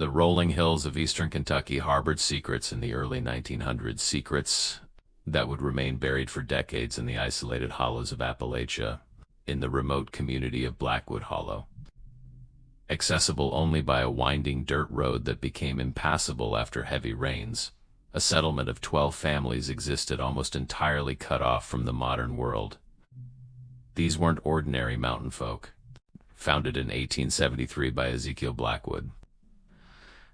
The rolling hills of eastern Kentucky harbored secrets in the early 1900s, secrets that would remain buried for decades in the isolated hollows of Appalachia, in the remote community of Blackwood Hollow. Accessible only by a winding dirt road that became impassable after heavy rains, a settlement of 12 families existed almost entirely cut off from the modern world. These weren't ordinary mountain folk. Founded in 1873 by Ezekiel Blackwood,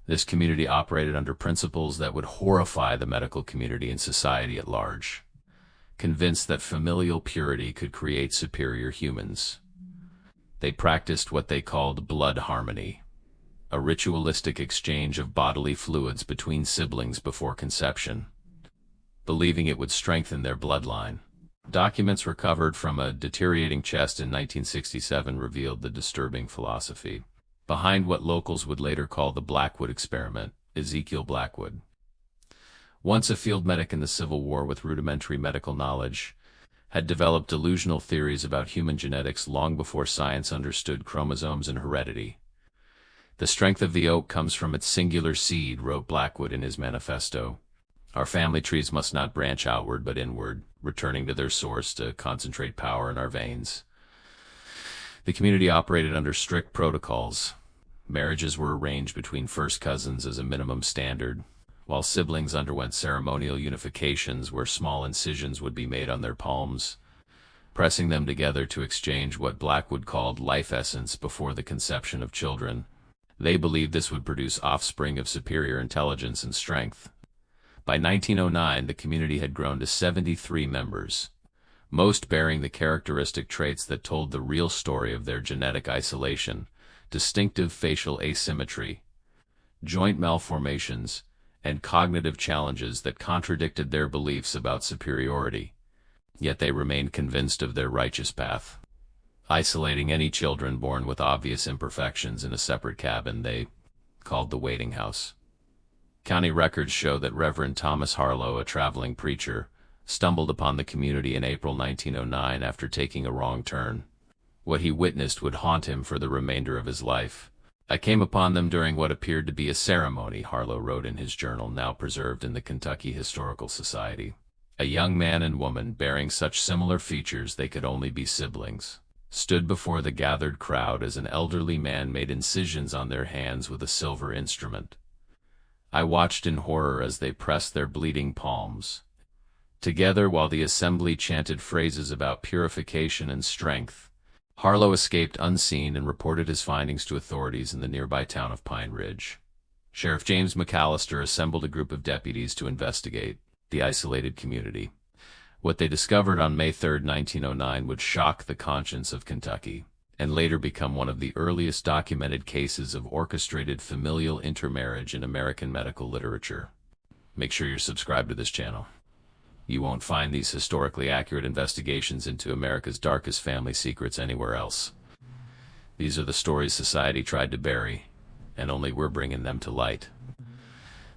this community operated under principles that would horrify the medical community and society at large. Convinced that familial purity could create superior humans, they practiced what they called blood harmony, a ritualistic exchange of bodily fluids between siblings before conception, believing it would strengthen their bloodline. Documents recovered from a deteriorating chest in 1967 revealed the disturbing philosophy behind what locals would later call the Blackwood experiment. Ezekiel Blackwood, once a field medic in the Civil War with rudimentary medical knowledge, had developed delusional theories about human genetics long before science understood chromosomes and heredity. "The strength of the oak comes from its singular seed," wrote Blackwood in his manifesto. "Our family trees must not branch outward but inward, returning to their source to concentrate power in our veins." The community operated under strict protocols. Marriages were arranged between first cousins as a minimum standard, while siblings underwent ceremonial unifications where small incisions would be made on their palms, pressing them together to exchange what Blackwood called life essence before the conception of children. They believed this would produce offspring of superior intelligence and strength. By 1909, the community had grown to 73 members, most bearing the characteristic traits that told the real story of their genetic isolation: distinctive facial asymmetry, joint malformations, and cognitive challenges that contradicted their beliefs about superiority. Yet they remained convinced of their righteous path. Isolating any children born with obvious imperfections in a separate cabin they called the waiting house. County records show that Reverend Thomas Harlow, a traveling preacher, stumbled upon the community in April 1909 after taking a wrong turn. What he witnessed would haunt him for the remainder of his life. "I came upon them during what appeared to be a ceremony," Harlow wrote in his journal, now preserved in the Kentucky Historical Society. "A young man and woman, bearing such similar features they could only be siblings, stood before the gathered crowd as an elderly man made incisions on their hands with a silver instrument. I watched in horror as they pressed their bleeding palms together while the assembly chanted phrases about purification and strength." Harlow escaped unseen and reported his findings to authorities in the nearby town of Pine Ridge. Sheriff James McAllister assembled a group of deputies to investigate the isolated community. What they discovered on May 3, 1909 would shock the conscience of Kentucky, and later become one of the earliest documented cases of orchestrated familial intermarriage in American medical literature. Make sure you're subscribed to this channel. You won't find these historically accurate investigations into America's darkest family secrets anywhere else. These are the stories society tried to bury, and only we're bringing them to light.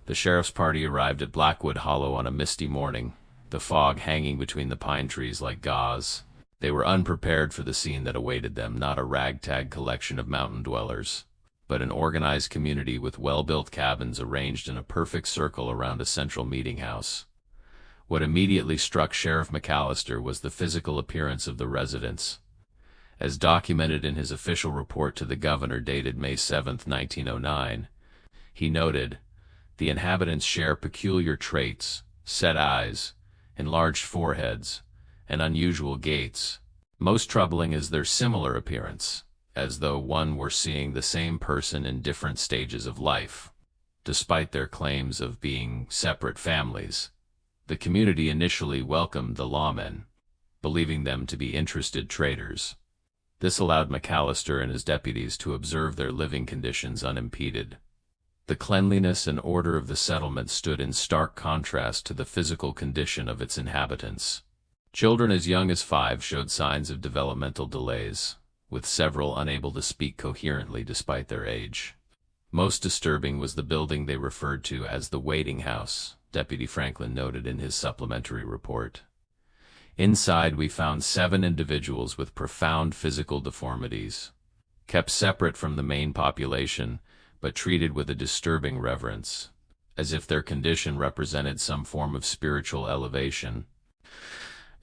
The sheriff's party arrived at Blackwood Hollow on a misty morning, the fog hanging between the pine trees like gauze. They were unprepared for the scene that awaited them, not a ragtag collection of mountain dwellers, but an organized community with well-built cabins arranged in a perfect circle around a central meeting house. What immediately struck Sheriff McAllister was the physical appearance of the residents. As documented in his official report to the governor dated May 7, 1909, he noted, "The inhabitants share peculiar traits: set eyes, enlarged foreheads, and unusual gaits. Most troubling is their similar appearance, as though one were seeing the same person in different stages of life." Despite their claims of being separate families, the community initially welcomed the lawmen, believing them to be interested traders. This allowed McAllister and his deputies to observe their living conditions unimpeded. The cleanliness and order of the settlement stood in stark contrast to the physical condition of its inhabitants. Children as young as 5 showed signs of developmental delays, with several unable to speak coherently despite their age. Most disturbing was the building they referred to as the waiting house, Deputy Franklin noted in his supplementary report. "Inside we found 7 individuals with profound physical deformities. Kept separate from the main population, but treated with a disturbing reverence, as if their condition represented some form of spiritual elevation.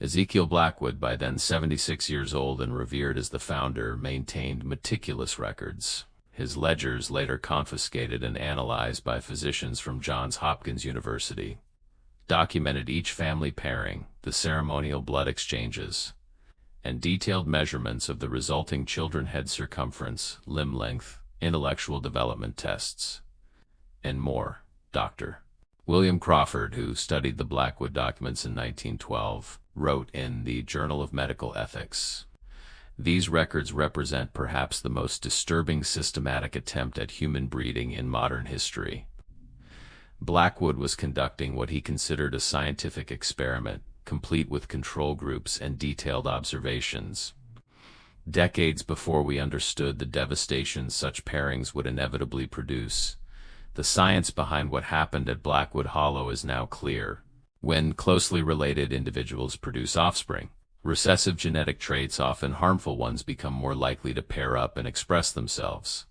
Ezekiel Blackwood, by then 76 years old and revered as the founder, maintained meticulous records. His ledgers, later confiscated and analyzed by physicians from Johns Hopkins University, documented each family pairing, the ceremonial blood exchanges, and detailed measurements of the resulting children head circumference, limb length, intellectual development tests, and more. Dr. William Crawford, who studied the Blackwood documents in 1912, wrote in the Journal of Medical Ethics, "These records represent perhaps the most disturbing systematic attempt at human breeding in modern history." Blackwood was conducting what he considered a scientific experiment, complete with control groups and detailed observations. Decades before we understood the devastation such pairings would inevitably produce, the science behind what happened at Blackwood Hollow is now clear. When closely related individuals produce offspring, recessive genetic traits, often harmful ones, become more likely to pair up and express themselves.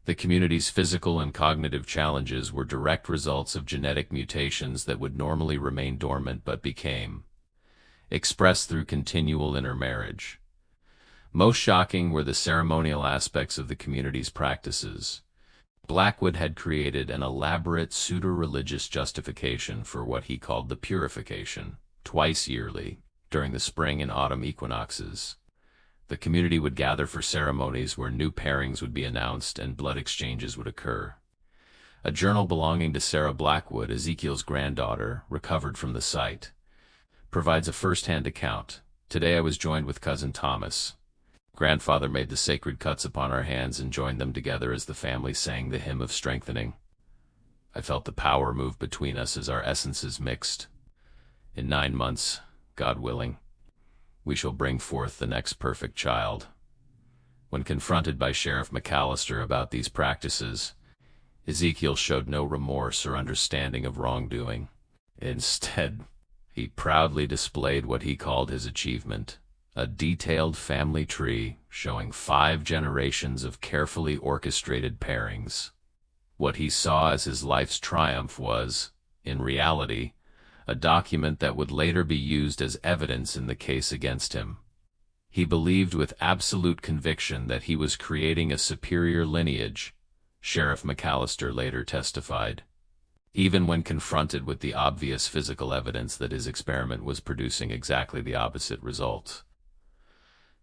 The community's physical and cognitive challenges were direct results of genetic mutations that would normally remain dormant but became expressed through continual intermarriage. Most shocking were the ceremonial aspects of the community's practices. Blackwood had created an elaborate pseudo-religious justification for what he called the purification. Twice yearly, during the spring and autumn equinoxes, the community would gather for ceremonies where new pairings would be announced and blood exchanges would occur. A journal belonging to Sarah Blackwood, Ezekiel's granddaughter, recovered from the site, provides a first-hand account. "Today I was joined with cousin Thomas. Grandfather made the sacred cuts upon our hands and joined them together as the family sang the hymn of strengthening. I felt the power move between us as our essences mixed. In 9 months, God willing, we shall bring forth the next perfect child." When confronted by Sheriff McAllister about these practices, Ezekiel showed no remorse or understanding of wrongdoing. Instead, he proudly displayed what he called his achievement: a detailed family tree showing 5 generations of carefully orchestrated pairings. What he saw as his life's triumph was, in reality, a document that would later be used as evidence in the case against him. He believed with absolute conviction that he was creating a superior lineage, Sheriff McAllister later testified, even when confronted with the obvious physical evidence that his experiment was producing exactly the opposite result.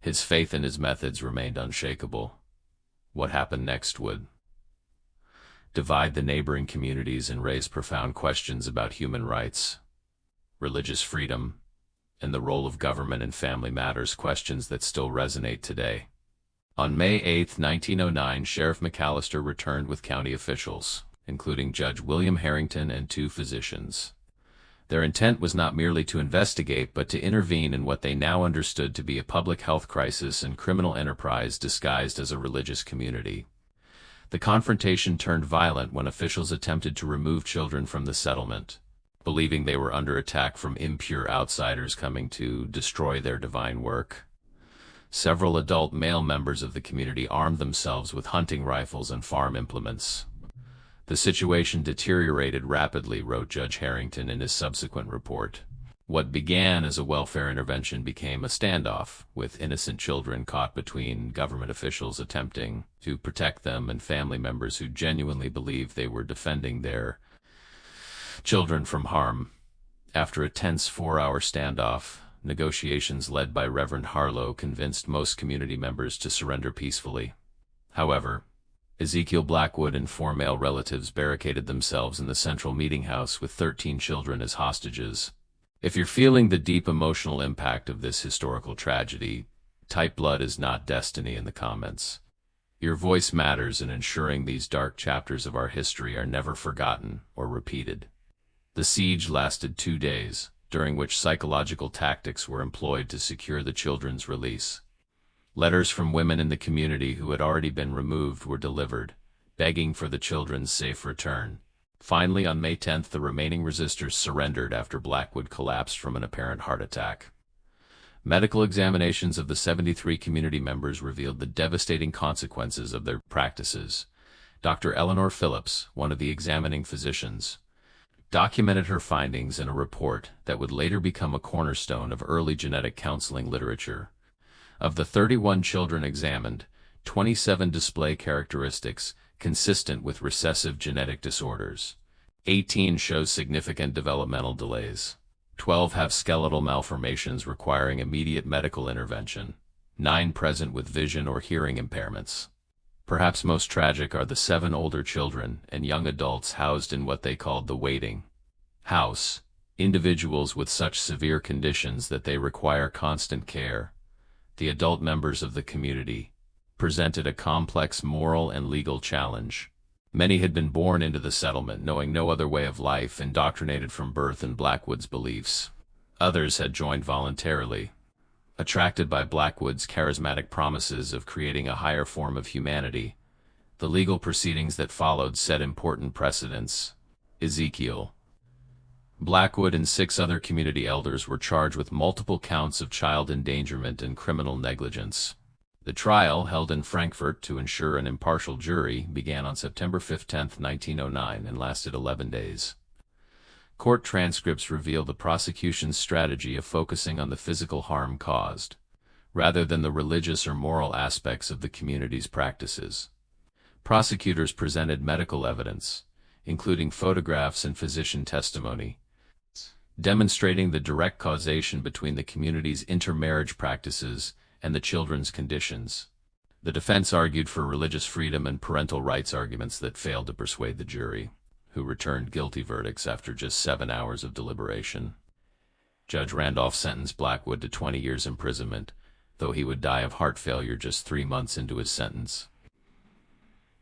His faith in his methods remained unshakable. What happened next would divide the neighboring communities and raise profound questions about human rights, religious freedom, and the role of government in family matters, questions that still resonate today. On May 8, 1909, Sheriff McAllister returned with county officials, including Judge William Harrington and 2 physicians. Their intent was not merely to investigate, but to intervene in what they now understood to be a public health crisis and criminal enterprise disguised as a religious community. The confrontation turned violent when officials attempted to remove children from the settlement, believing they were under attack from impure outsiders coming to destroy their divine work. Several adult male members of the community armed themselves with hunting rifles and farm implements. The situation deteriorated rapidly, wrote Judge Harrington in his subsequent report. What began as a welfare intervention became a standoff, with innocent children caught between government officials attempting to protect them and family members who genuinely believed they were defending their children from harm. After a tense 4-hour standoff, negotiations led by Reverend Harlow convinced most community members to surrender peacefully. However, Ezekiel Blackwood and 4 male relatives barricaded themselves in the central meeting house with 13 children as hostages. If you're feeling the deep emotional impact of this historical tragedy, type "blood is not destiny" in the comments. Your voice matters in ensuring these dark chapters of our history are never forgotten or repeated. The siege lasted 2 days, during which psychological tactics were employed to secure the children's release. Letters from women in the community who had already been removed were delivered, begging for the children's safe return. Finally, on May 10th, the remaining resistors surrendered after Blackwood collapsed from an apparent heart attack. Medical examinations of the 73 community members revealed the devastating consequences of their practices. Dr. Eleanor Phillips, one of the examining physicians, documented her findings in a report that would later become a cornerstone of early genetic counseling literature. Of the 31 children examined, 27 display characteristics consistent with recessive genetic disorders. 18 show significant developmental delays. 12 have skeletal malformations requiring immediate medical intervention. 9 present with vision or hearing impairments. Perhaps most tragic are the 7 older children and young adults housed in what they called the waiting house, individuals with such severe conditions that they require constant care. The adult members of the community presented a complex moral and legal challenge. Many had been born into the settlement knowing no other way of life, indoctrinated from birth in Blackwood's beliefs. Others had joined voluntarily, attracted by Blackwood's charismatic promises of creating a higher form of humanity. The legal proceedings that followed set important precedents. Ezekiel Blackwood and 6 other community elders were charged with multiple counts of child endangerment and criminal negligence. The trial, held in Frankfurt to ensure an impartial jury, began on September 15, 1909, and lasted 11 days. Court transcripts reveal the prosecution's strategy of focusing on the physical harm caused, rather than the religious or moral aspects of the community's practices. Prosecutors presented medical evidence, including photographs and physician testimony, demonstrating the direct causation between the community's intermarriage practices and the children's conditions. The defense argued for religious freedom and parental rights arguments that failed to persuade the jury, who returned guilty verdicts after just 7 hours of deliberation. Judge Randolph sentenced Blackwood to 20 years imprisonment, though he would die of heart failure just 3 months into his sentence.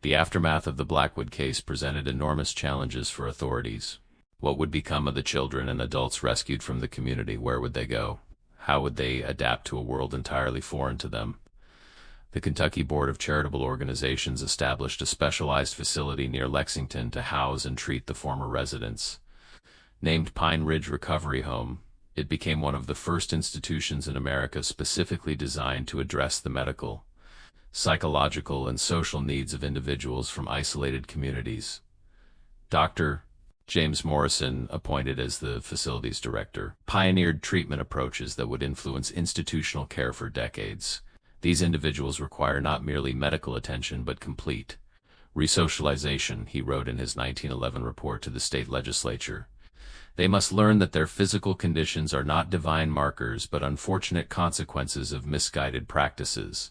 The aftermath of the Blackwood case presented enormous challenges for authorities. What would become of the children and adults rescued from the community? Where would they go? How would they adapt to a world entirely foreign to them? The Kentucky Board of Charitable Organizations established a specialized facility near Lexington to house and treat the former residents. Named Pine Ridge Recovery Home, it became one of the first institutions in America specifically designed to address the medical, psychological, and social needs of individuals from isolated communities. Dr. James Morrison, appointed as the facility's director, pioneered treatment approaches that would influence institutional care for decades. These individuals require not merely medical attention but complete resocialization, he wrote in his 1911 report to the state legislature. They must learn that their physical conditions are not divine markers but unfortunate consequences of misguided practices.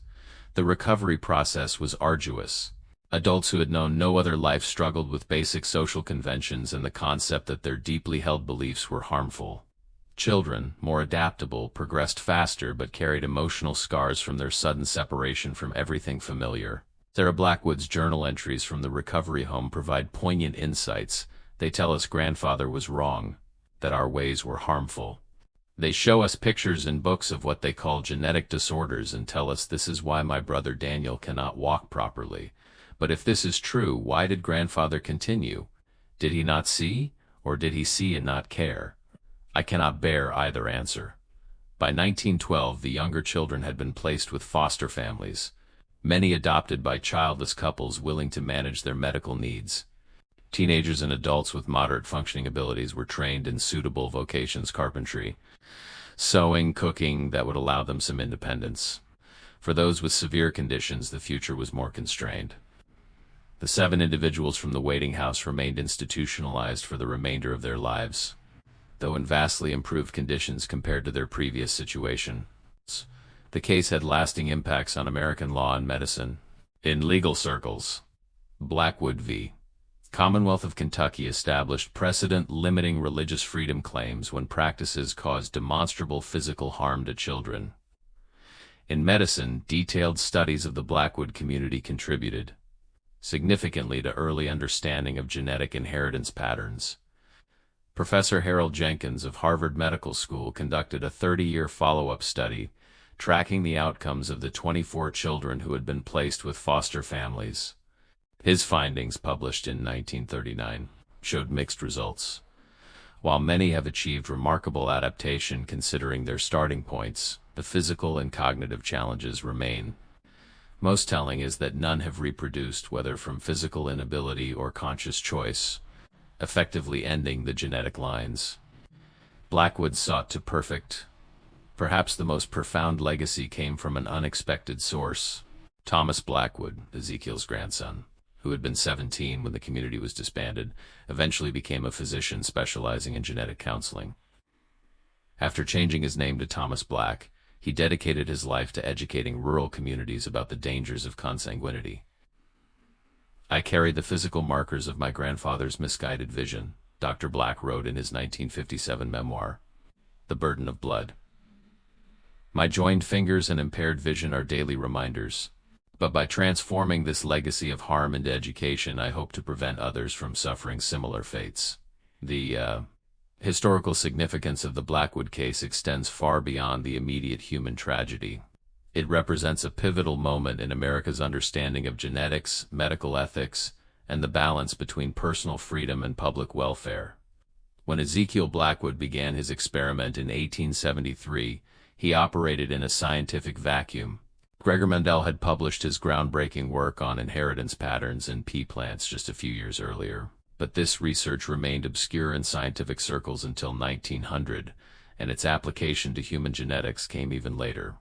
The recovery process was arduous. Adults who had known no other life struggled with basic social conventions and the concept that their deeply held beliefs were harmful. Children, more adaptable, progressed faster but carried emotional scars from their sudden separation from everything familiar. Sarah Blackwood's journal entries from the recovery home provide poignant insights. They tell us grandfather was wrong, that our ways were harmful. They show us pictures in books of what they call genetic disorders and tell us this is why my brother Daniel cannot walk properly. But if this is true, why did grandfather continue? Did he not see, or did he see and not care? I cannot bear either answer. By 1912, the younger children had been placed with foster families, many adopted by childless couples willing to manage their medical needs. Teenagers and adults with moderate functioning abilities were trained in suitable vocations: carpentry, sewing, cooking, that would allow them some independence. For those with severe conditions, the future was more constrained. The 7 individuals from the waiting house remained institutionalized for the remainder of their lives, though in vastly improved conditions compared to their previous situation. The case had lasting impacts on American law and medicine. In legal circles, Blackwood v. Commonwealth of Kentucky established precedent limiting religious freedom claims when practices caused demonstrable physical harm to children. In medicine, detailed studies of the Blackwood community contributed significantly to early understanding of genetic inheritance patterns. Professor Harold Jenkins of Harvard Medical School conducted a 30-year follow-up study tracking the outcomes of the 24 children who had been placed with foster families. His findings, published in 1939, showed mixed results. While many have achieved remarkable adaptation considering their starting points, the physical and cognitive challenges remain. Most telling is that none have reproduced, whether from physical inability or conscious choice, effectively ending the genetic lines. Blackwood sought to perfect. Perhaps the most profound legacy came from an unexpected source. Thomas Blackwood, Ezekiel's grandson, who had been 17 when the community was disbanded, eventually became a physician specializing in genetic counseling. After changing his name to Thomas Black, he dedicated his life to educating rural communities about the dangers of consanguinity. "I carried the physical markers of my grandfather's misguided vision," Dr. Black wrote in his 1957 memoir, The Burden of Blood. "My joined fingers and impaired vision are daily reminders. But by transforming this legacy of harm into education, I hope to prevent others from suffering similar fates." The historical significance of the Blackwood case extends far beyond the immediate human tragedy. It represents a pivotal moment in America's understanding of genetics, medical ethics, and the balance between personal freedom and public welfare. When Ezekiel Blackwood began his experiment in 1873, he operated in a scientific vacuum. Gregor Mendel had published his groundbreaking work on inheritance patterns in pea plants just a few years earlier, but this research remained obscure in scientific circles until 1900, and its application to human genetics came even later.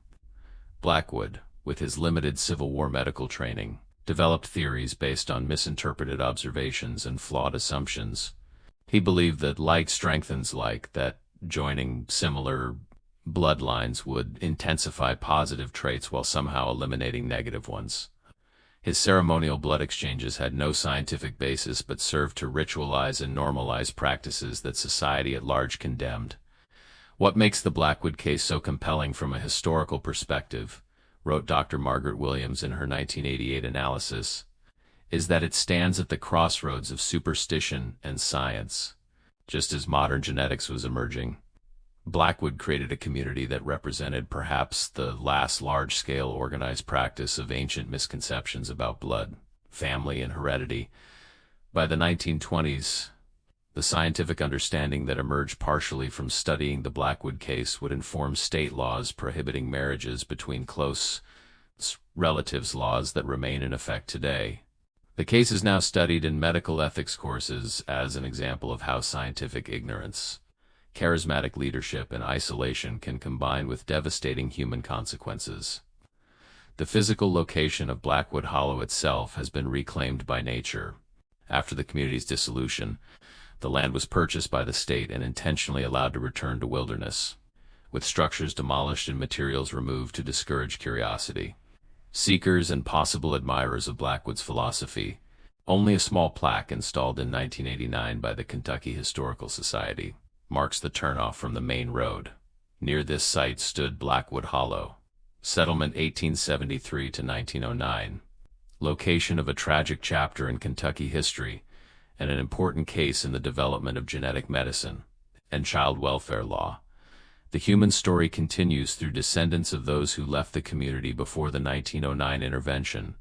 Blackwood, with his limited Civil War medical training, developed theories based on misinterpreted observations and flawed assumptions. He believed that like strengthens like, that joining similar bloodlines would intensify positive traits while somehow eliminating negative ones. His ceremonial blood exchanges had no scientific basis but served to ritualize and normalize practices that society at large condemned. "What makes the Blackwood case so compelling from a historical perspective," wrote Dr. Margaret Williams in her 1988 analysis, "is that it stands at the crossroads of superstition and science. Just as modern genetics was emerging, Blackwood created a community that represented perhaps the last large-scale organized practice of ancient misconceptions about blood, family, and heredity. By the 1920s, the scientific understanding that emerged partially from studying the Blackwood case would inform state laws prohibiting marriages between close relatives, laws that remain in effect today. The case is now studied in medical ethics courses as an example of how scientific ignorance, charismatic leadership, and isolation can combine with devastating human consequences. The physical location of Blackwood Hollow itself has been reclaimed by nature. After the community's dissolution, the land was purchased by the state and intentionally allowed to return to wilderness, with structures demolished and materials removed to discourage curiosity. Seekers and possible admirers of Blackwood's philosophy, only a small plaque installed in 1989 by the Kentucky Historical Society marks the turnoff from the main road. Near this site stood Blackwood Hollow, settlement 1873 to 1909, location of a tragic chapter in Kentucky history and an important case in the development of genetic medicine and child welfare law. The human story continues through descendants of those who left the community before the 1909 intervention.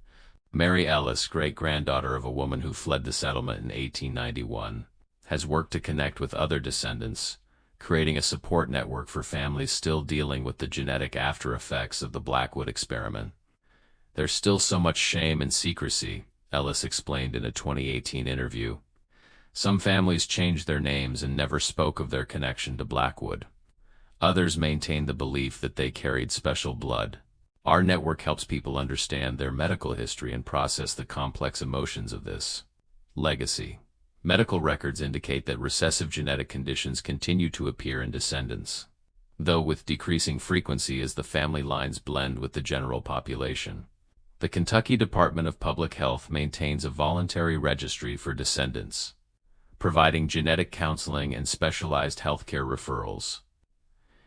Mary Ellis, great-granddaughter of a woman who fled the settlement in 1891, has worked to connect with other descendants, creating a support network for families still dealing with the genetic after-effects of the Blackwood experiment. "There's still so much shame and secrecy," Ellis explained in a 2018 interview. "Some families changed their names and never spoke of their connection to Blackwood. Others maintained the belief that they carried special blood. Our network helps people understand their medical history and process the complex emotions of this legacy." Medical records indicate that recessive genetic conditions continue to appear in descendants, though with decreasing frequency as the family lines blend with the general population. The Kentucky Department of Public Health maintains a voluntary registry for descendants, providing genetic counseling and specialized healthcare referrals.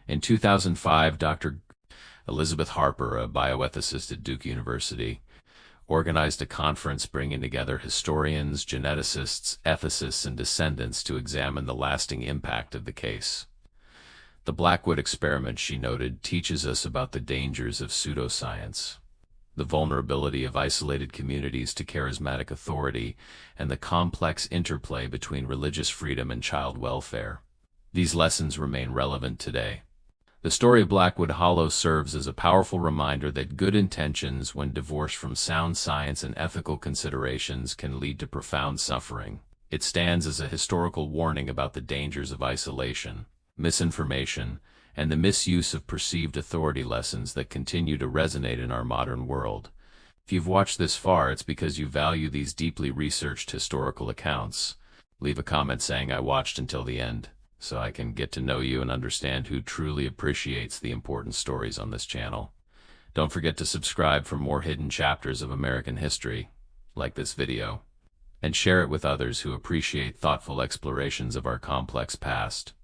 In 2005, Dr. Elizabeth Harper, a bioethicist at Duke University, organized a conference bringing together historians, geneticists, ethicists, and descendants to examine the lasting impact of the case. "The Blackwood experiment," she noted, "teaches us about the dangers of pseudoscience, the vulnerability of isolated communities to charismatic authority, and the complex interplay between religious freedom and child welfare. These lessons remain relevant today." The story of Blackwood Hollow serves as a powerful reminder that good intentions, when divorced from sound science and ethical considerations, can lead to profound suffering. It stands as a historical warning about the dangers of isolation, misinformation, and the misuse of perceived authority, lessons that continue to resonate in our modern world. If you've watched this far, it's because you value these deeply researched historical accounts. Leave a comment saying I watched until the end, so I can get to know you and understand who truly appreciates the important stories on this channel. Don't forget to subscribe for more hidden chapters of American history, like this video, and share it with others who appreciate thoughtful explorations of our complex past.